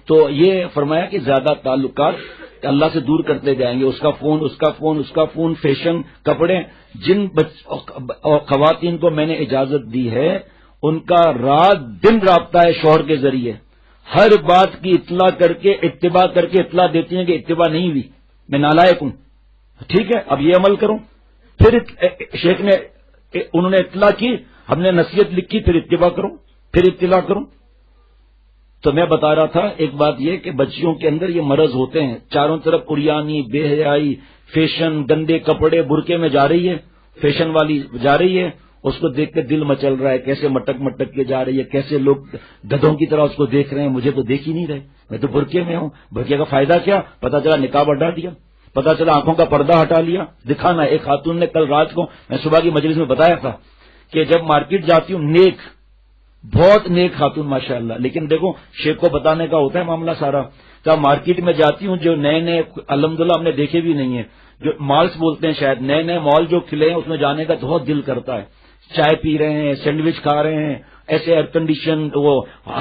تو یہ فرمایا کہ زیادہ تعلقات اللہ سے دور کرتے جائیں گے. اس کا فون اس کا فون اس کا فون، فیشن، کپڑے. جن خواتین کو میں نے اجازت دی ہے ان کا رات دن رابطہ ہے شوہر کے ذریعے، ہر بات کی اطلاع کر کے اطلاع دیتی ہیں کہ اتباع نہیں ہوئی، میں نالائق ہوں. ٹھیک ہے، اب یہ عمل کروں. پھر شیخ نے انہوں نے اطلاع کی، ہم نے نصیحت لکھی، پھر اتباع کروں، پھر اطلاع کروں. تو میں بتا رہا تھا ایک بات یہ کہ بچیوں کے اندر یہ مرض ہوتے ہیں، چاروں طرف اریانی، بے حیائی، فیشن، گندے کپڑے، برقعے میں جا رہی ہے، فیشن والی جا رہی ہے، اس کو دیکھ کے دل مچل رہا ہے، کیسے مٹک مٹک کے جا رہی ہے، کیسے لوگ گدھوں کی طرح اس کو دیکھ رہے ہیں، مجھے تو دیکھ ہی نہیں رہے، میں تو برقعے میں ہوں. برقعے کا فائدہ کیا؟ پتا چلا نقاب ہٹا دیا، پتا چلا آنکھوں کا پردہ ہٹا لیا، دکھانا. ایک خاتون نے کل رات کو میں صبح کی مجلس میں بتایا تھا کہ جب مارکیٹ جاتی ہوں، نیک، بہت نیک خاتون ماشاءاللہ، لیکن دیکھو شیخ کو بتانے کا ہوتا ہے معاملہ سارا. تو مارکیٹ میں جاتی ہوں، جو نئے نئے الحمدللہ ہم نے دیکھے بھی نہیں ہیں، جو مالس بولتے ہیں شاید، نئے نئے مال جو کھلے ہیں اس میں جانے کا بہت دل کرتا ہے. چائے پی رہے ہیں، سینڈوچ کھا رہے ہیں، ایسے ایئر کنڈیشن، وہ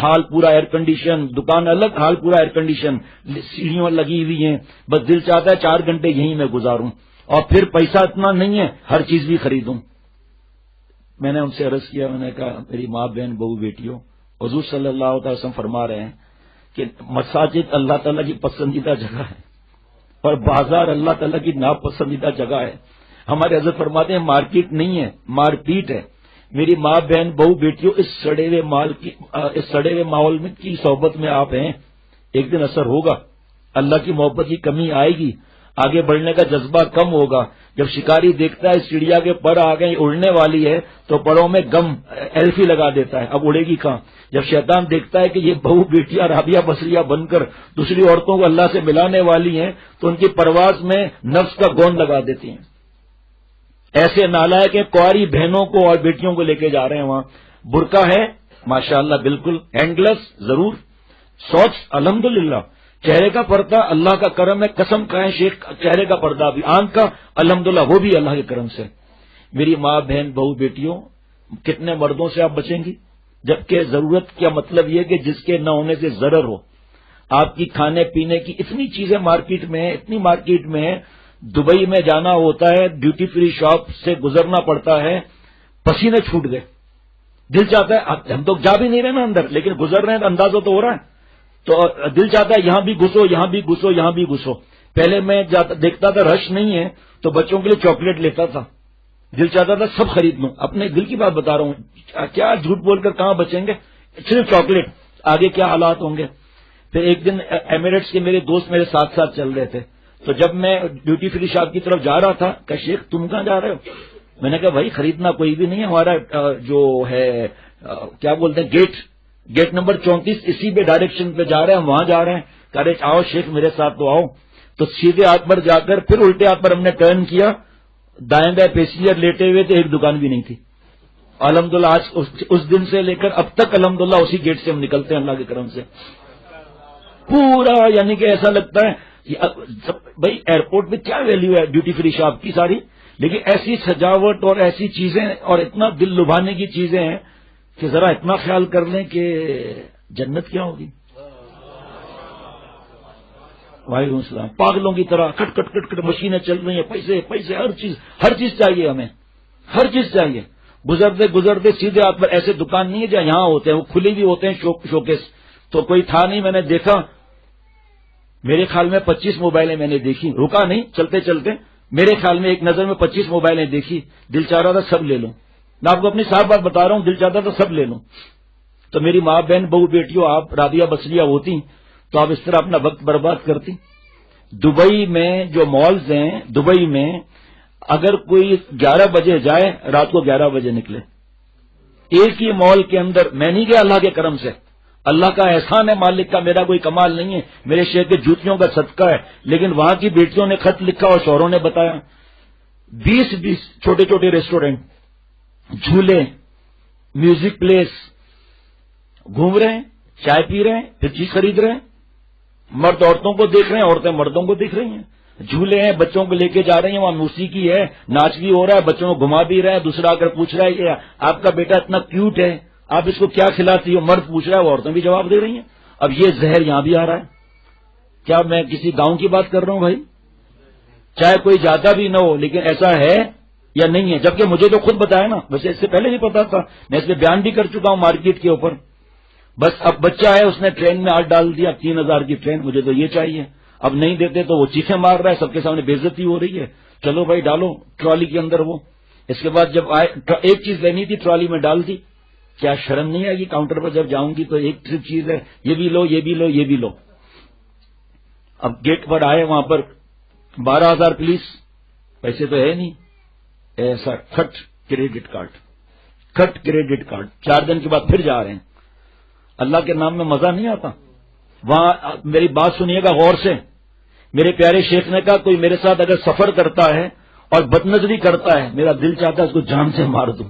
ہال پورا ایئر کنڈیشن، دکان الگ، ہال پورا ایئر کنڈیشن، سیڑھیاں لگی ہوئی ہیں. بس دل چاہتا ہے 4 گھنٹے یہیں میں گزاروں، اور پھر پیسہ اتنا نہیں ہے ہر چیز بھی خریدوں. میں نے ان سے عرض کیا، میں نے کہا میری ماں بہن بہو بیٹیوں، حضور صلی اللہ علیہ وسلم فرما رہے ہیں کہ مساجد اللہ تعالیٰ کی پسندیدہ جگہ ہے اور بازار اللہ تعالیٰ کی ناپسندیدہ جگہ ہے. ہمارے حضرت فرماتے ہیں مارکیٹ نہیں ہے، مار پیٹ ہے. میری ماں بہن بہو بیٹیوں، اس سڑے ہوئے ماحول میں کی صحبت میں آپ ہیں، ایک دن اثر ہوگا، اللہ کی محبت کی کمی آئے گی، آگے بڑھنے کا جذبہ کم ہوگا. جب شکاری دیکھتا ہے چڑیا کے پر آ گئے، اڑنے والی ہے، تو پروں میں گم ایلفی لگا دیتا ہے، اب اڑے گی کہاں. جب شیطان دیکھتا ہے کہ یہ بہو بیٹیاں رابعہ بصریہ بن کر دوسری عورتوں کو اللہ سے ملانے والی ہیں، تو ان کی پرواز میں نفس کا گوند لگا دیتی ہیں. ایسے نالائق کہ کنواری بہنوں کو اور بیٹیوں کو لے کے جا رہے ہیں وہاں. برقع ہے ماشاءاللہ بالکل، ہینڈ گلوز ضرور، ساکس الحمدللہ، چہرے کا پردہ اللہ کا کرم ہے، قسم کھائیں شیخ، چہرے کا پردہ بھی، آنکھ کا الحمدللہ وہ بھی اللہ کے کرم سے. میری ماں بہن بہو بیٹیوں، کتنے مردوں سے آپ بچیں گی؟ جبکہ ضرورت کا مطلب یہ کہ جس کے نہ ہونے سے ضرر ہو. آپ کی کھانے پینے کی اتنی چیزیں مارکیٹ میں ہیں، اتنی مارکیٹ میں ہیں. دبئی میں جانا ہوتا ہے، ڈیوٹی فری شاپ سے گزرنا پڑتا ہے، پسینے چھوٹ گئے، دل چاہتا ہے، ہم تو جا بھی نہیں رہے نا اندر، لیکن گزر رہے ہیں تو اندازہ تو ہو رہا ہے، تو دل چاہتا ہے یہاں بھی گھسو، یہاں بھی گھسو، یہاں بھی گھسو. پہلے میں دیکھتا تھا رش نہیں ہے تو بچوں کے لیے چاکلیٹ لیتا تھا، دل چاہتا تھا سب خرید لوں. اپنے دل کی بات بتا رہا ہوں، کیا جھوٹ بول کر کہاں بچیں گے، صرف چاکلیٹ، آگے کیا حالات ہوں گے. پھر ایک دن ایمریٹس کے میرے دوست میرے ساتھ ساتھ چل رہے تھے، تو جب میں ڈیوٹی فری شاپ کی طرف جا رہا تھا کہ شیخ تم کہاں جا رہے ہو؟ میں نے کہا بھائی خریدنا کوئی بھی نہیں ہے، ہمارا جو ہے کیا بولتے ہیں گیٹ نمبر 34 اسی پہ ڈائریکشن پہ جا رہے ہیں، ہم وہاں جا رہے ہیں. کہہ رہے آؤ شیخ میرے ساتھ تو آؤ. تو سیدھے ہاتھ پر جا کر پھر الٹے ہاتھ پر ہم نے ٹرن کیا، دائیں بائیں پیسنجر لیٹے ہوئے تھے، ایک دکان بھی نہیں تھی. الحمدللہ آج اس دن سے لے کر اب تک الحمدللہ اسی گیٹ سے ہم نکلتے ہیں اللہ کے کرم سے. پورا یعنی کہ ایسا لگتا ہے بھائی ایئرپورٹ میں کیا ویلیو ہے ڈیوٹی فری شاپ کی ساری، لیکن ایسی سجاوٹ اور ایسی چیزیں اور اتنا دل لبھانے کی چیزیں ہیں کہ ذرا اتنا خیال کر لیں کہ جنت کیا ہوگی. وعلیکم السلام. پاگلوں کی طرح کٹ کٹ کٹ کٹ مشینیں چل رہی ہیں، پیسے پیسے، ہر چیز چاہیے ہمیں، ہر چیز چاہیے. گزرتے سیدھے ہاتھ پر ایسے دکان نہیں ہے جہاں یہاں ہوتے ہیں، وہ کھلی بھی ہوتے ہیں شوکیس. تو کوئی تھا نہیں، میں نے دیکھا، میرے خیال میں 25 موبائلیں میں نے دیکھی، رکا نہیں، چلتے چلتے میرے خیال میں ایک نظر میں 25 موبائلیں دیکھی. دل چاہ رہا تھا سب لے لوں. میں آپ کو اپنی صاف بات بتا رہا ہوں، دل چاہتا تھا سب لے لوں. تو میری ماں بہن بہو بیٹیوں، آپ رابعہ بصریہ ہوتی تو آپ اس طرح اپنا وقت برباد کرتی. دبئی میں جو مالز ہیں، دبئی میں اگر کوئی 11 بجے جائے، رات کو 11 بجے نکلے. ایک ہی مال کے اندر، میں نہیں گیا اللہ کے کرم سے، اللہ کا احسان ہے مالک کا، میرا کوئی کمال نہیں ہے، میرے شیخ کے جوتیوں کا صدقہ ہے. لیکن وہاں کی بیٹیوں نے خط لکھا اور شوہروں نے بتایا، 20 چھوٹے چھوٹے ریسٹورینٹ، جھولے، میوزک پلیس، گھوم رہے ہیں، چائے پی رہے ہیں، پھر چیز خرید رہے ہیں. مرد عورتوں کو دیکھ رہے ہیں، عورتیں مردوں کو دیکھ رہی ہیں. جھولے ہیں، بچوں کو لے کے جا رہی ہیں، وہاں موسیقی ہے، ناچ بھی ہو رہا ہے، بچوں کو گھما بھی رہے ہیں. دوسرا آ کر پوچھ رہا ہے کہ آپ کا بیٹا اتنا کیوٹ ہے، آپ اس کو کیا کھلاتی ہو؟ مرد پوچھ رہا ہے، وہ عورتیں بھی جواب دے رہی ہیں. اب یہ زہر یہاں بھی آ رہا ہے. کیا میں کسی گاؤں کی بات کر رہا ہوں بھائی؟ چاہے کوئی جاتا بھی نہ ہو لیکن ایسا ہے یا نہیں ہے؟ جبکہ مجھے تو خود بتایا نا، ویسے اس سے پہلے نہیں پتا تھا، میں اس پہ بیان بھی کر چکا ہوں مارکیٹ کے اوپر. بس اب بچہ ہے، اس نے ٹرین میں ہاتھ ڈال دیا، 3000 کی ٹرین، مجھے تو یہ چاہیے. اب نہیں دیتے تو وہ چیخیں مار رہا ہے، سب کے سامنے بے عزتی ہو رہی ہے. چلو بھائی ڈالو ٹرالی کے اندر وہ. اس کے بعد جب آئے ایک چیز لینی تھی ٹرالی میں ڈال دی. کیا شرم نہیں آئے گی کاؤنٹر پر جب جاؤں گی تو ایک صرف چیز ہے، یہ بھی لو یہ بھی لو یہ بھی لو. اب گیٹ پر آئے، وہاں پر 12,000 پلیز، پیسے تو ہے نہیں. ایسا کھٹ کریڈٹ کارڈ 4 دن کے بعد پھر جا رہے ہیں. اللہ کے نام میں مزہ نہیں آتا. وہاں میری بات سنیے گا غور سے. میرے پیارے شیخ نے کہا کوئی میرے ساتھ اگر سفر کرتا ہے اور بدنظری کرتا ہے، میرا دل چاہتا ہے اس کو جان سے مار دوں.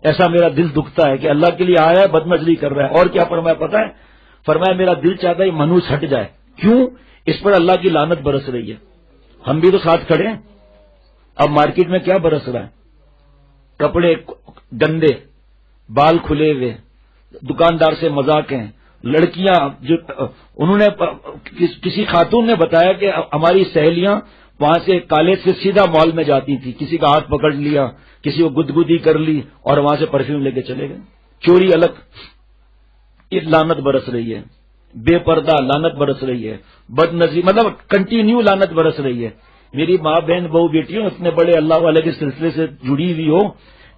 ایسا میرا دل دکھتا ہے کہ اللہ کے لیے آیا ہے، بدنظری کر رہا ہے. اور کیا فرمایا پتا ہے؟ فرمایا میرا دل چاہتا ہے منوس ہٹ جائے. کیوں؟ اس پر اللہ کی لعنت برس رہی ہے. ہم بھی تو ساتھ کھڑے ہیں. اب مارکیٹ میں کیا برس رہا ہے؟ کپڑے گندے، بال کھلے ہوئے، دکاندار سے مذاق ہیں. لڑکیاں جو انہوں نے کسی خاتون نے بتایا کہ ہماری سہیلیاں وہاں سے کالج سے سیدھا مال میں جاتی تھی، کسی کا ہاتھ پکڑ لیا، کسی کو گدگدی کر لی اور وہاں سے پرفیوم لے کے چلے گئے. چوری الگ. یہ لعنت برس رہی ہے. بے پردہ لعنت برس رہی ہے. بد نظری مطلب کنٹینیو لعنت برس رہی ہے. میری ماں بہن بہو بیٹیوں اتنے بڑے اللہ والے کے سلسلے سے جڑی ہوئی ہو،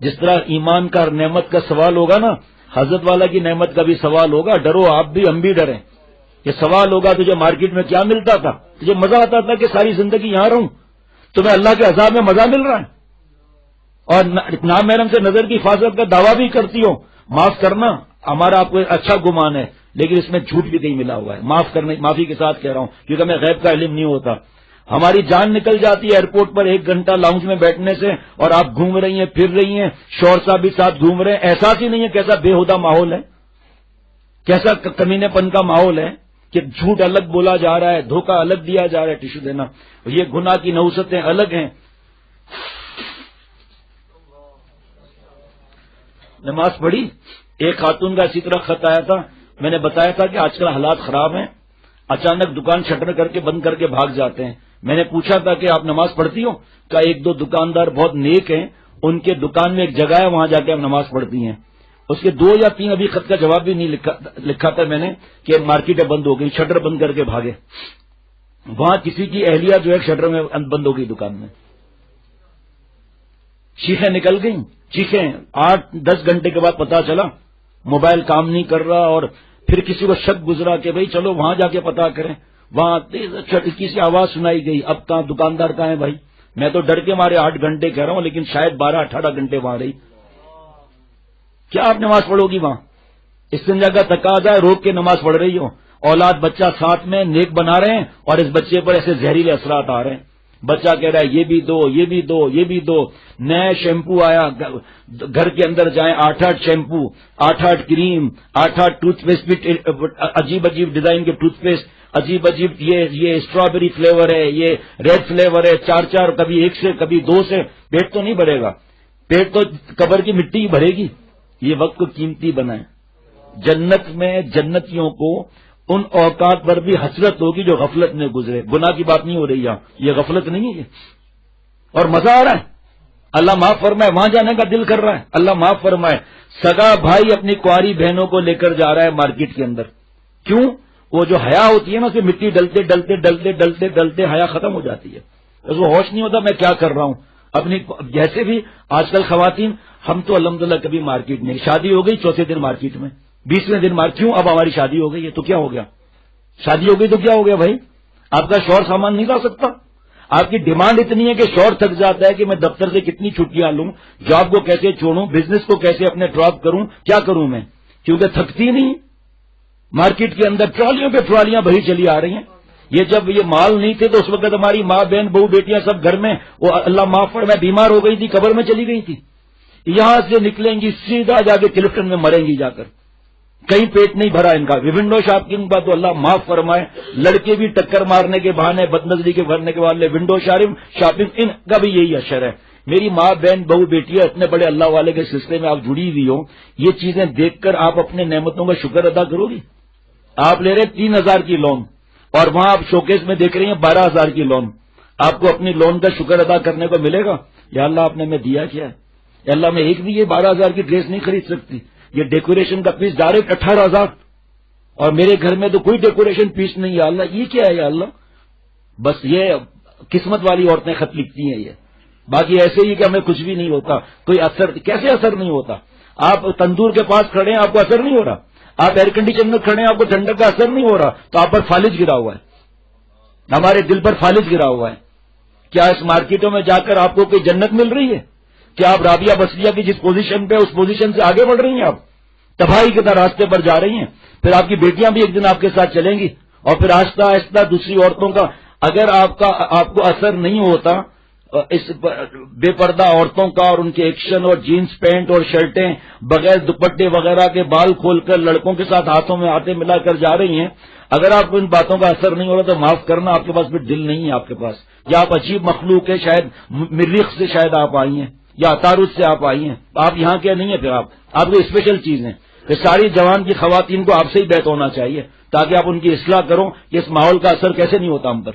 جس طرح ایمان کا اور نعمت کا سوال ہوگا نا، حضرت والا کی نعمت کا بھی سوال ہوگا. ڈرو آپ بھی، ہم بھی ڈریں. یہ سوال ہوگا تجھے مارکیٹ میں کیا ملتا تھا؟ تجھے مزہ آتا تھا کہ ساری زندگی یہاں رہوں؟ تمہیں اللہ کے عذاب میں مزہ مل رہا ہے اور نامحرم سے نظر کی حفاظت کا دعویٰ بھی کرتی ہو. معاف کرنا، ہمارا آپ کو اچھا گمان ہے لیکن اس میں جھوٹ بھی کہیں ملا ہوا ہے. معافی کے ساتھ کہہ رہا ہوں کیونکہ ہمیں غیب کا علم نہیں ہوتا. ہماری جان نکل جاتی ہے ایئرپورٹ پر 1 گھنٹہ لاؤنج میں بیٹھنے سے، اور آپ گھوم رہی ہیں، پھر رہی ہیں، شوہر صاحب بھی ساتھ گھوم رہے ہیں. احساس ہی نہیں ہے کیسا بےہودہ ماحول ہے، کیسا کمینے پن کا ماحول ہے کہ جھوٹ الگ بولا جا رہا ہے، دھوکہ الگ دیا جا رہا ہے. ٹیشو دینا، یہ گناہ کی نحوستیں الگ ہیں. نماز پڑھی. ایک خاتون کا اسی طرح خط آیا تھا. میں نے بتایا تھا کہ آج کل حالات خراب ہیں، اچانک دکان شٹر کر کے بند کر کے بھاگ جاتے ہیں. میں نے پوچھا تھا کہ آپ نماز پڑھتی ہو؟ کہا 1-2 دکاندار بہت نیک ہیں، ان کے دکان میں ایک جگہ ہے، وہاں جا کے ہم نماز پڑھتی ہیں. اس کے 2 یا 3 ابھی خط کا جواب بھی نہیں لکھا تھا میں نے کہ مارکیٹیں بند ہو گئی، شٹر بند کر کے بھاگے. وہاں کسی کی اہلیہ جو ہے شٹر میں بند ہو گئی دکان میں. چیخیں نکل گئیں، چیخیں. 8-10 گھنٹے کے بعد پتا چلا موبائل کام نہیں کر رہا، اور پھر کسی کو شک گزرا کہ بھئی چلو وہاں جا کے پتا کریں. وہاں کسی آواز سنائی گئی. اب کہاں دکاندار کہاں ہے بھائی؟ میں تو ڈر کے مارے 8 گھنٹے کہہ رہا ہوں لیکن شاید 12-18 گھنٹے وہاں رہی. کیا آپ نماز پڑھو گی وہاں؟ استنجا کا تقاضا ہے، روک کے نماز پڑھ رہی ہو. اولاد بچہ ساتھ میں نیک بنا رہے ہیں اور اس بچے پر ایسے زہریلے اثرات آ رہے ہیں. بچہ کہہ رہا ہے یہ بھی دو یہ بھی دو یہ بھی دو. نئے شیمپو آیا، گھر کے اندر جائیں 8-8 شیمپو، 8-8 کریم، 8-8 ٹوتھ پیسٹ بھی، عجیب عجیب ڈیزائن کے ٹوتھ پیسٹ، عجیب عجیب. یہ اسٹرابیری فلیور ہے، یہ ریڈ فلیور ہے. 4-4 کبھی 1 سے کبھی 2 سے. پیٹ تو نہیں بھرے گا، پیٹ تو قبر کی مٹی ہی بھرے گی. یہ وقت کو قیمتی بنائیں. جنت میں جنتیوں کو ان اوقات پر بھی حسرت ہوگی جو غفلت میں گزرے. گناہ کی بات نہیں ہو رہی یہاں، یہ غفلت نہیں ہے. اور مزہ آ رہا ہے. اللہ معاف فرمائے. وہاں جانے کا دل کر رہا ہے. اللہ معاف فرمائے. سگا بھائی اپنی کنواری بہنوں کو لے کر جا رہا ہے مارکیٹ کے اندر. کیوں؟ وہ جو حیا ہوتی ہے نا، اسے مٹی ڈلتے ڈلتے ڈلتے ڈلتے ڈلتے حیا ختم ہو جاتی ہے. اس کو ہوش نہیں ہوتا میں کیا کر رہا ہوں. اپنی جیسے بھی آج کل خواتین، ہم تو الحمدللہ کبھی مارکیٹ نہیں. شادی ہو گئی 4تھے دن مارکیٹ میں، 20ویں دن کیوں؟ اب ہماری شادی ہو گئی ہے تو کیا ہو گیا؟ شادی ہو گئی تو کیا ہو گیا بھائی؟ آپ کا شوہر سامان نہیں لا سکتا؟ آپ کی ڈیمانڈ اتنی ہے کہ شوہر تھک جاتا ہے کہ میں دفتر سے کتنی چھٹیاں لوں، جاب کو کیسے چھوڑوں، بزنس کو کیسے اپنے ڈراپ کروں، کیا کروں میں؟ کیونکہ تھکتی نہیں. مارکیٹ کے اندر ٹرالیوں پہ ٹرالیاں بھری چلی آ رہی ہیں. یہ جب یہ مال نہیں تھے تو اس وقت ہماری ماں بہن بہو بیٹیاں سب گھر میں، وہ اللہ معاف فرمائے میں بیمار ہو گئی تھی، قبر میں چلی گئی تھی. یہاں سے نکلیں گی سیدھا جا کے کلفٹن میں مریں گی جا کر. کہیں پیٹ نہیں بھرا ان کا. ونڈو شاپنگ کا تو اللہ معاف فرمائے، لڑکے بھی ٹکر مارنے کے بہانے، بدنظری کے بھرنے کے بہانے ونڈو شاپنگ، ان کا بھی یہی اشر ہے. میری ماں بہن بہو بیٹیاں اتنے بڑے اللہ والے کے سلسلے میں آپ جڑی ہوئی ہو، یہ چیزیں دیکھ کر آپ اپنے نعمتوں کا شکر ادا کرو گی؟ آپ لے رہے 3,000 کی لون اور وہاں آپ شوکیس میں دیکھ رہی ہیں 12,000 کی لون. آپ کو اپنی لون کا شکر ادا کرنے کو ملے گا, یا اللہ آپ نے میں دیا کیا ہے, یا اللہ میں ایک بھی یہ 12,000 کی ڈریس نہیں خرید سکتی, یہ ڈیکوریشن کا پیس ڈائریکٹ 18,000 اور میرے گھر میں تو کوئی ڈیکوریشن پیس نہیں, یا اللہ یہ کیا ہے یا اللہ. بس یہ قسمت والی عورتیں خط لکھتی ہیں یہ, باقی ایسے ہی کہ ہمیں کچھ بھی نہیں ہوتا, کوئی اثر. کیسے اثر نہیں ہوتا؟ آپ تندور کے پاس کھڑے ہیں آپ کو اثر نہیں ہو رہا, آپ ایئر کنڈیشن میں کھڑے ہیں آپ کو ٹھنڈک کا اثر نہیں ہو رہا, تو آپ پر فالج گرا ہوا ہے, ہمارے دل پر فالج گرا ہوا ہے. کیا اس مارکیٹوں میں جا کر آپ کو کوئی جنت مل رہی ہے؟ کیا آپ رابعہ بصریہ کی جس پوزیشن پہ اس پوزیشن سے آگے بڑھ رہی ہیں؟ آپ تباہی کے راستے پر جا رہی ہیں. پھر آپ کی بیٹیاں بھی ایک دن آپ کے ساتھ چلیں گی, اور پھر آہستہ آہستہ دوسری عورتوں کا اگر آپ کو اثر نہیں ہوتا اس بے پردہ عورتوں کا اور ان کے ایکشن اور جینز پینٹ اور شرٹیں بغیر دوپٹے وغیرہ کے بال کھول کر لڑکوں کے ساتھ ہاتھوں میں ہاتھیں ملا کر جا رہی ہیں, اگر آپ کو ان باتوں کا اثر نہیں ہو رہا تو معاف کرنا, آپ کے پاس پھر دل نہیں ہے آپ کے پاس, یا آپ عجیب مخلوق ہے, شاید مریخ سے شاید آپ آئی ہیں یا عطارد سے آپ آئی ہیں, آپ یہاں کے نہیں ہیں, پھر آپ کو اسپیشل چیز ہیں. کہ ساری جوان کی خواتین کو آپ سے ہی بیت ہونا چاہیے تاکہ آپ ان کی اصلاح کرو کہ اس ماحول کا اثر کیسے نہیں ہوتا ہم پر.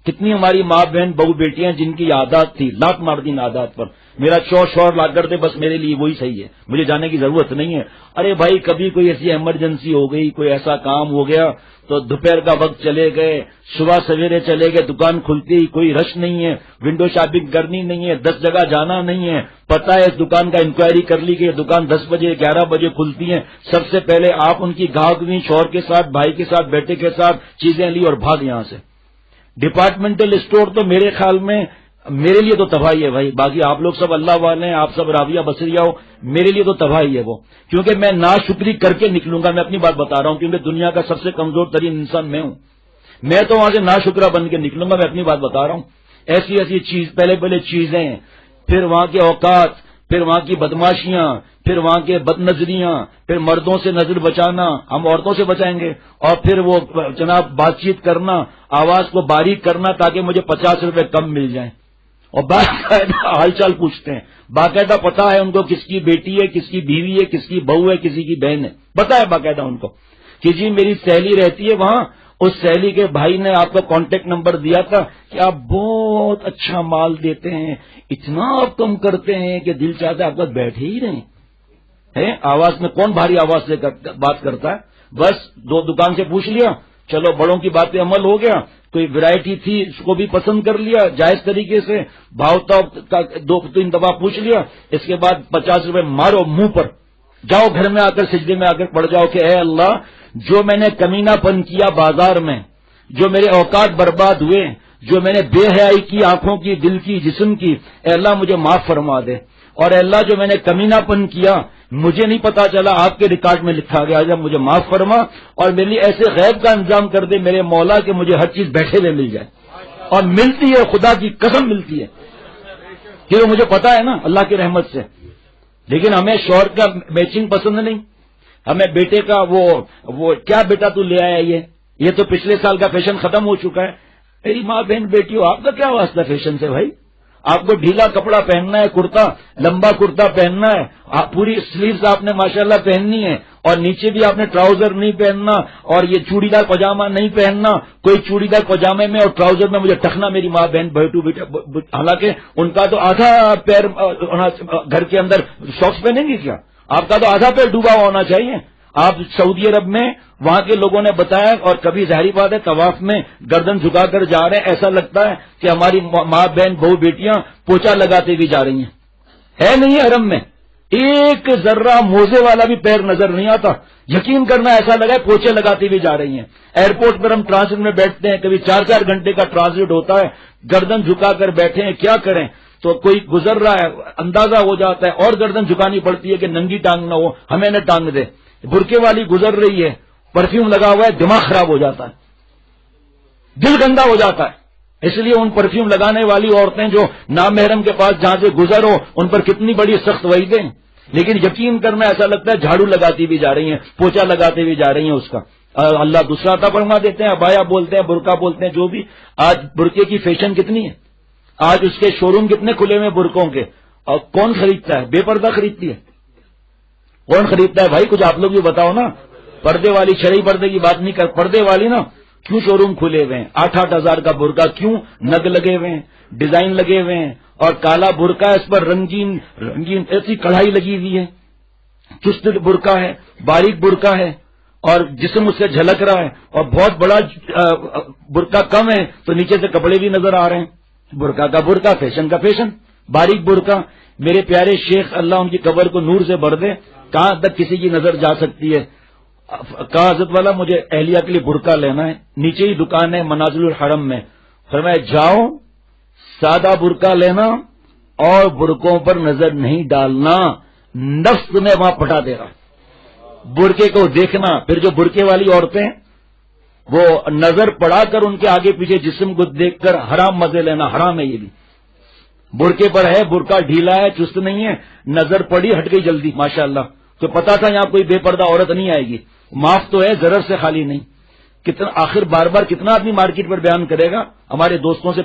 کتنی ہماری ماں بہن بہو بیٹیاں جن کی عادات تھی لات مار دی عادات پر, میرا شور لا کر دے بس میرے لیے وہی صحیح ہے, مجھے جانے کی ضرورت نہیں ہے. ارے بھائی کبھی کوئی ایسی ایمرجنسی ہو گئی, کوئی ایسا کام ہو گیا تو دوپہر کا وقت چلے گئے, صبح سویرے چلے گئے, دکان کھلتی, کوئی رش نہیں ہے, ونڈو شاپنگ کرنی نہیں ہے, 10 جگہ جانا نہیں ہے, پتہ ہے اس دکان کا انکوائری کر لی کہ یہ دکان 10 بجے 11 بجے کھلتی ہیں, سب سے پہلے آپ ان کی گاہک ہوئی, شوہر کے ساتھ, بھائی کے ساتھ, بیٹے کے ساتھ چیزیں لی اور بھاگ یہاں سے. ڈپارٹمنٹل اسٹور تو میرے خیال میں میرے لیے تو تباہی ہے بھائی, باقی آپ لوگ سب اللہ والے ہیں, آپ سب رابعہ بصریہ ہو, میرے لیے تو تباہی ہے وہ, کیونکہ میں ناشکری کر کے نکلوں گا. میں اپنی بات بتا رہا ہوں کیونکہ دنیا کا سب سے کمزور ترین انسان میں ہوں, میں تو وہاں سے ناشکرا بن کے نکلوں گا. میں اپنی بات بتا رہا ہوں, ایسی چیز پہلے چیزیں, پھر وہاں کے اوقات, پھر وہاں کی بدماشیاں, پھر وہاں کے بد نظریاں, پھر مردوں سے نظر بچانا, ہم عورتوں سے بچائیں گے, اور پھر وہ جناب بات چیت کرنا, آواز کو باریک کرنا تاکہ مجھے 50 روپے کم مل جائیں, اور باقاعدہ حال چال پوچھتے ہیں, باقاعدہ پتا ہے ان کو کس کی بیٹی ہے, کس کی بیوی ہے, کس کی بہو ہے, کسی کی بہن ہے, پتا ہے باقاعدہ ان کو کہ جی میری سہیلی رہتی ہے وہاں, اس سہیلی کے بھائی نے آپ کا کانٹیکٹ نمبر دیا تھا کہ آپ بہت اچھا مال دیتے ہیں, اتنا آپ کم کرتے ہیں کہ دل چاہتا ہے آپ کا بیٹھے ہی رہیں. آواز میں کون بھاری آواز سے بات کرتا ہے؟ بس 2 دکان سے پوچھ لیا, چلو بڑوں کی بات پہ عمل ہو گیا, کوئی ورائٹی تھی اس کو بھی پسند کر لیا جائز طریقے سے, بھاؤ کا 2-3 دفعہ پوچھ لیا, اس کے بعد 50 روپے مارو منہ پر, جاؤ گھر میں آ کر سجدے میں آ کر پڑ جاؤ کہ اے اللہ جو میں نے کمینہ پن کیا بازار میں, جو میرے اوقات برباد ہوئے, جو میں نے بے حیائی کی آنکھوں کی, دل کی, جسم کی, اے اللہ مجھے معاف فرما دے, اور اے اللہ جو میں نے کمینہ پن کیا مجھے نہیں پتا چلا آپ کے ریکارڈ میں لکھا گیا, جب مجھے معاف فرما اور میرے لیے ایسے غیب کا انتظام کر دے میرے مولا کہ مجھے ہر چیز بیٹھے ہوئے مل جائے, اور ملتی ہے, خدا کی قسم ملتی ہے, کہ مجھے پتا ہے نا اللہ کی رحمت سے. لیکن ہمیں شوہر کا میچنگ پسند نہیں, ہمیں بیٹے کا وہ کیا بیٹا تو لے آیا, یہ تو پچھلے سال کا فیشن ختم ہو چکا ہے. میری ماں بہن بیٹیوں آپ کا کیا واسطہ فیشن سے بھائی؟ آپ کو ڈھیلا کپڑا پہننا ہے, کرتا لمبا کرتا پہننا ہے, پوری سلیوز آپ نے ماشاءاللہ پہننی ہے, اور نیچے بھی آپ نے ٹراؤزر نہیں پہننا, اور یہ چوڑی دار پاجامہ نہیں پہننا. کوئی چوڑی دار پاجامے میں اور ٹراؤزر میں مجھے ٹکنا میری ماں بہن بیٹا, حالانکہ ان کا تو آدھا پیر گھر کے اندر ساکس پہنیں گے کیا, آپ کا تو آدھا پیر ڈوبا ہوا ہونا چاہیے. آپ سعودی عرب میں وہاں کے لوگوں نے بتایا, اور کبھی ظاہری بات ہے طواف میں گردن جھکا کر جا رہے ہیں, ایسا لگتا ہے کہ ہماری ماں بہن بہو بیٹیاں پوچھا لگاتے ہوئی جا رہی ہیں. ہے نہیں حرم میں ایک ذرہ موزے والا بھی پیر نظر نہیں آتا, یقین کرنا ایسا لگا ہے پوچھے لگاتی ہوئی جا رہی ہیں. ایئرپورٹ پر ہم ٹرانزٹ میں بیٹھتے ہیں, کبھی 4-4 گھنٹے کا ٹرانزٹ ہوتا ہے, گردن جھکا کر بیٹھے ہیں, کیا کریں, تو کوئی گزر رہا ہے اندازہ ہو جاتا ہے, اور گردن جھکانی پڑتی ہے کہ ننگی ٹانگ نہ ہو, ہمیں نہ ٹانگ دے. برقے والی گزر رہی ہے, پرفیوم لگا ہوا ہے, دماغ خراب ہو جاتا ہے, دل گندا ہو جاتا ہے. اس لیے ان پرفیوم لگانے والی عورتیں جو نامحرم کے پاس جہاں سے گزر ہو ان پر کتنی بڑی سخت وعیدیں, لیکن یقین کرنا ایسا لگتا ہے جھاڑو لگاتی بھی جا رہی ہیں, پوچھا لگاتے بھی جا رہی ہیں. اس کا اللہ دوسرا عطا فرما دیتے ہیں, ابایا بولتے ہیں, برقع بولتے ہیں, جو بھی. آج برقعے کی فیشن کتنی ہے, آج اس کے شو روم کتنے کھلے ہوئے برقعوں کے, اور کون خریدتا ہے؟ بے پردہ خریدتی ہے. کون خریدتا ہے بھائی؟ کچھ آپ لوگ بھی بتاؤ نا. پردے والی شرعی پردے کی بات نہیں کر، پردے والی نا کیوں شو روم کھلے ہوئے ہیں، 8,000 کا برقع کیوں، نگ لگے ہوئے ہیں، ڈیزائن لگے ہوئے ہیں، اور کالا برقع اس پر رنگین رنگین ایسی کڑھائی لگی ہوئی ہے، چست برقع ہے، باریک برقع ہے، اور جسم اس سے جھلک رہا ہے، اور بہت بڑا برقع کم ہے تو نیچے سے کپڑے بھی نظر آ رہے ہیں، برقع کا برقع، فیشن کا فیشن، باریک برقع۔ میرے پیارے شیخ اللہ ان کی قبر کو نور سے بھر دے، کہاں تک کسی کی نظر جا سکتی ہے؟ کہا حضرت والا مجھے اہلیہ کے لیے برقع لینا ہے، نیچے ہی دکان ہے منازل الحرم میں، فرمایا جاؤ سادہ برقع لینا اور برقعوں پر نظر نہیں ڈالنا، نفس تمہیں وہاں پٹا دے گا۔ برقعے کو دیکھنا، پھر جو برقعے والی عورتیں وہ نظر پڑا کر ان کے آگے پیچھے جسم کو دیکھ کر حرام مزے لینا، حرام ہے یہ بھی۔ برقعے پر ہے، برقع ڈھیلا ہے، چست نہیں ہے، نظر پڑی ہٹ گئی جلدی، ماشاءاللہ، تو پتا تھا یہاں کوئی بے پردہ عورت نہیں آئے گی، معاف تو ہے، ضرر سے خالی نہیں۔ کتنا آخر بار بار کتنا آدمی مارکیٹ پر بیان کرے گا؟ ہمارے دوستوں سے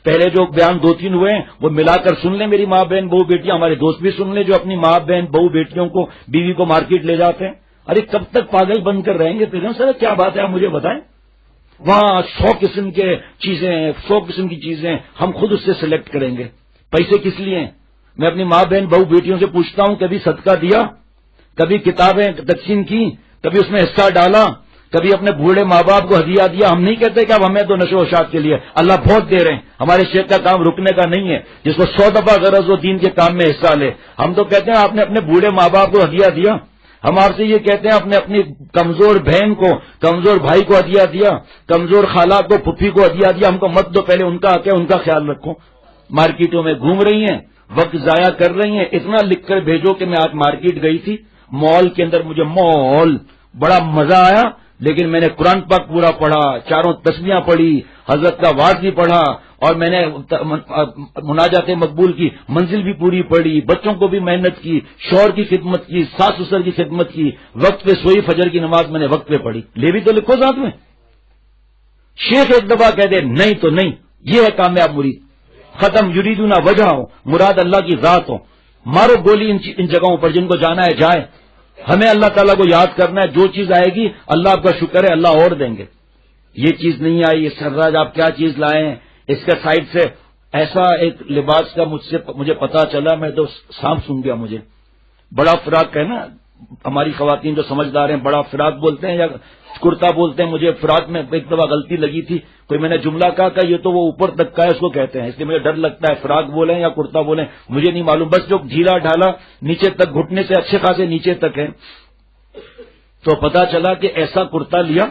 پہلے جو بیان 2-3 ہوئے ہیں وہ ملا کر سن لیں، میری ماں بہن بہو بیٹیاں، ہمارے دوست بھی سن لیں جو اپنی ماں بہن بہو بیٹیوں کو بیوی کو مارکیٹ لے جاتے ہیں۔ ارے کب تک پاگل بن کر رہیں گے؟ پھر سر کیا بات ہے آپ مجھے بتائیں۔ وہاں 100 قسم کے چیزیں ہیں، 100 قسم کی چیزیں، ہم خود اس سے سلیکٹ کریں گے۔ پیسے کس لیے ہیں؟ میں اپنی ماں بہن بہو بیٹیوں سے پوچھتا ہوں، کبھی صدقہ دیا، کبھی کتابیں تقسیم کی، کبھی اس میں حصہ ڈالا، کبھی اپنے بوڑھے ماں باپ کو ہدیہ دیا؟ ہم نہیں کہتے کہ اب ہمیں تو نشو و شاد کے لیے، اللہ بہت دے رہے ہیں، ہمارے شیخ کا کام رکنے کا نہیں ہے، جس کو 100 دفعہ غرض ہو دین کے کام میں حصہ لے۔ ہم تو کہتے ہیں آپ نے اپنے بوڑھے ماں باپ کو ہدیہ دیا، ہم آپ سے یہ کہتے ہیں اپنی کمزور بہن کو، کمزور بھائی کو ہدیہ دیا، کمزور خالہ کو، پھپھی کو ہدیہ دیا، ہم کو مت دو، پہلے ان کا آ کے ان کا خیال رکھو۔ مارکیٹوں میں گھوم رہی ہیں، وقت ضائع کر رہی ہیں، اتنا لکھ کر بھیجو کہ میں آج مارکیٹ گئی تھی، مال کے اندر مجھے بڑا مزہ آیا، لیکن میں نے قرآن پاک پورا پڑھا، 4 تسبیحاں پڑھی، حضرت کا وعظ بھی پڑھا، اور میں نے مناجات مقبول کی منزل بھی پوری پڑھی، بچوں کو بھی محنت کی، شوہر کی خدمت کی، ساس سسر کی خدمت کی، وقت پہ سوئی، فجر کی نماز میں نے وقت پہ پڑھی۔ لے بھی تو لکھو ساتھ میں۔ شیخ ایک دفعہ کہہ دے نہیں تو نہیں، یہ ہے کامیاب مرید۔ ختم، یریدون وجہ ہو، مراد اللہ کی ذات ہو، مارو گولی ان جگہوں پر، جن کو جانا ہے جائے۔ ہمیں اللہ تعالیٰ کو یاد کرنا ہے، جو چیز آئے گی اللہ آپ کا شکر ہے اللہ اور دیں گے۔ یہ چیز نہیں آئی، یہ سراج آپ کیا چیز لائے ہیں؟ اس کے سائڈ سے ایسا ایک لباس کا مجھے پتا چلا، میں تو سانپ سن گیا مجھے۔ بڑا فراق ہے نا، ہماری خواتین جو سمجھدار ہیں بڑا فراق بولتے ہیں یا کرتا بولتے ہیں، مجھے فراق میں ایک دفعہ غلطی لگی تھی، کوئی میں نے جملہ کہا کہ یہ تو وہ اوپر تک کا ہے اس کو کہتے ہیں، اس لیے مجھے ڈر لگتا ہے فراق بولیں یا کرتا بولیں، مجھے نہیں معلوم، بس جو ڈھیلا ڈھالا نیچے تک گھٹنے سے اچھے خاصے نیچے تک ہے، تو پتا چلا کہ ایسا کرتا لیا،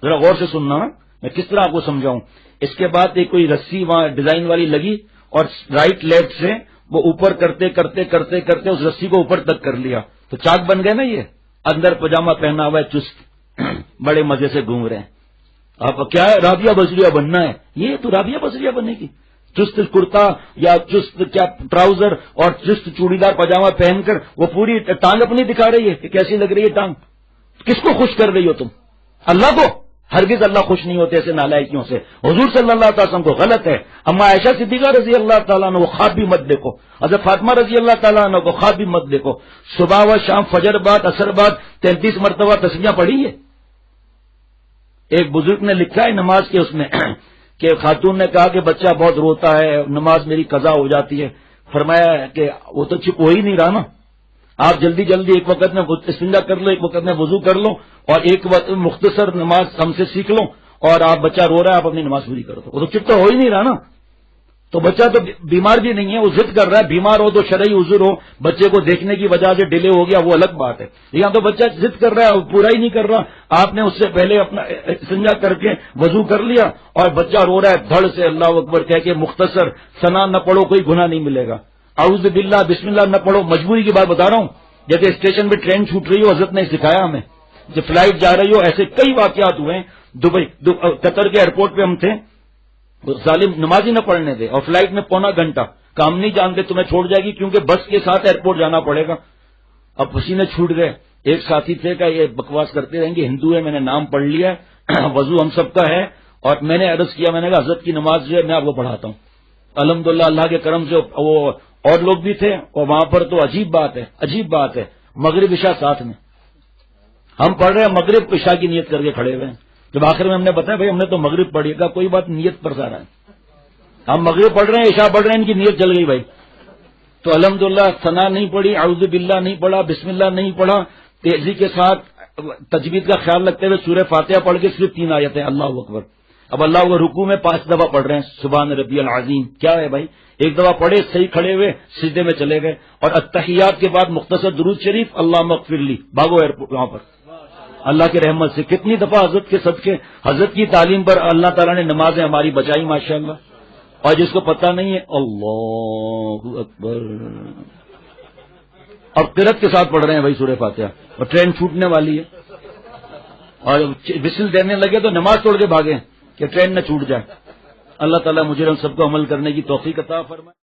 ذرا غور سے سننا میں کس طرح آپ کو سمجھاؤں۔ اس کے بعد ایک کوئی رسی وہاں ڈیزائن والی لگی اور رائٹ لیفٹ سے وہ اوپر کرتے کرتے کرتے کرتے اس رسی کو اوپر تک کر لیا، تو چاک بن گئے نا یہ۔ اندر پاجامہ پہنا ہوا ہے، چست، بڑے مزے سے گھوم رہے ہیں۔ آپ کیا ہے رابعہ بصریہ بننا ہے؟ یہ تو رابعہ بصریہ بننے کی، چست کرتا یا چست کیا ٹراؤزر اور چست چوڑی دار پاجامہ پہن کر وہ پوری ٹانگ اپنی دکھا رہی ہے کہ کیسی لگ رہی ہے ٹانگ۔ کس کو خوش کر رہی ہو تم؟ اللہ کو؟ ہرگز اللہ خوش نہیں ہوتے ایسے نالائکیوں سے۔ حضور صلی اللہ تعالی وسلم کو غلط ہے۔ اما عائشہ صدیقہ رضی اللہ تعالیٰ عنہ کو خواب بھی مت دیکھو، حضرت فاطمہ رضی اللہ تعالیٰ عنہ کو خواب بھی مت دیکھو۔ صبح و شام، فجر بعد، عصر بعد 33 مرتبہ تسبیحاں پڑھی ہے۔ ایک بزرگ نے لکھا ہے نماز کے اس میں کہ خاتون نے کہا کہ بچہ بہت روتا ہے، نماز میری قضا ہو جاتی ہے۔ فرمایا کہ وہ تو چپ ہو ہی نہیں رہا نا، آپ جلدی جلدی ایک وقت میں استنجا کر لو، ایک وقت میں وضو کر لو، اور ایک وقت میں مختصر نماز ہم سے سیکھ لو، اور آپ بچہ رو رہا ہے آپ اپنی نماز پوری کر دو۔ وہ تو چپ تو ہو ہی نہیں رہا نا، تو بچہ تو بیمار بھی نہیں ہے، وہ ضد کر رہا ہے۔ بیمار ہو تو شرعی عذر ہو، بچے کو دیکھنے کی وجہ سے ڈیلے ہو گیا وہ الگ بات ہے، یہاں تو بچہ ضد کر رہا ہے، پورا ہی نہیں کر رہا، آپ نے اس سے پہلے اپنا استنجا کر کے وضو کر لیا اور بچہ رو رہا ہے، دھڑ سے اللہ اکبر کہہ کے مختصر ثنا نہ پڑھو کوئی گناہ نہیں ملے گا، اعوذ باللہ بسم اللہ نہ پڑھو، مجبوری کی بات بتا رہا ہوں، جیسے اسٹیشن پہ ٹرین چھوٹ رہی ہو، حضرت نے سکھایا ہمیں، جب فلائٹ جا رہی ہو، ایسے کئی واقعات ہوئے ہیں۔ دبئی قطر کے ایئرپورٹ پہ ہم تھے، ظالم نماز ہی نہ پڑھنے دے، اور فلائٹ میں پونا گھنٹہ، کام نہیں جانتے تمہیں چھوڑ جائے گی کیونکہ بس کے ساتھ ایئرپورٹ جانا پڑے گا۔ اب پسینے چھوٹ گئے، ایک ساتھی تھے کہ یہ بکواس کرتے رہیں گے، ہندو ہے، میں نے نام پڑھ لیا ہے، وضو ہم سب کا ہے، اور میں نے عرض کیا، میں نے کہا حضرت کی نماز جو ہے میں آپ کو پڑھاتا ہوں۔ الحمدللہ اللہ کے کرم سے وہ اور لوگ بھی تھے، اور وہاں پر تو عجیب بات ہے، عجیب بات ہے، مغرب عشاء ساتھ میں، ہم پڑھ رہے ہیں مغرب عشاء کی نیت کر کے کھڑے ہوئے ہیں. جب آخر میں ہم نے بتایا بھائی ہم نے تو مغرب پڑھی گا، کوئی بات نیت پر سارا ہے. ہم مغرب پڑھ رہے ہیں، عشاء پڑھ رہے ہیں، ان کی نیت چل گئی بھائی. تو الحمدللہ ثنا نہیں پڑھی، اعوذ باللہ نہیں پڑھا، بسم اللہ نہیں پڑھا، تیزی کے ساتھ تجوید کا خیال رکھتے ہوئے سورہ فاتحہ پڑھ کے صرف 3 آیتیں، اللہ اکبر. اب اللہ کو رکوع میں 5 دفعہ پڑھ رہے ہیں سبحان ربی العظیم. کیا ہے بھائی، ایک دفعہ پڑھے صحیح کھڑے ہوئے سجدے میں چلے گئے، اور التحیات کے بعد مختصر درود شریف اللہم اغفر لی، بھاگو ایئرپورٹ وہاں پر اللہ کی رحمت سے. کتنی دفعہ حضرت کے صدقے، حضرت کی تعلیم پر اللہ تعالیٰ نے نمازیں ہماری بچائی ماشاءاللہ. اور جس کو پتہ نہیں ہے اللہ اکبر، اور قرت کے ساتھ پڑھ رہے ہیں بھائی سورہ فاتحہ، اور ٹرین چھوٹنے والی ہے، اور وسل دینے لگے تو نماز توڑ کے بھاگے کہ ٹرین نہ چھوٹ جائے. اللہ تعالیٰ مجھے ہم سب کو عمل کرنے کی توفیق عطا فرمائے.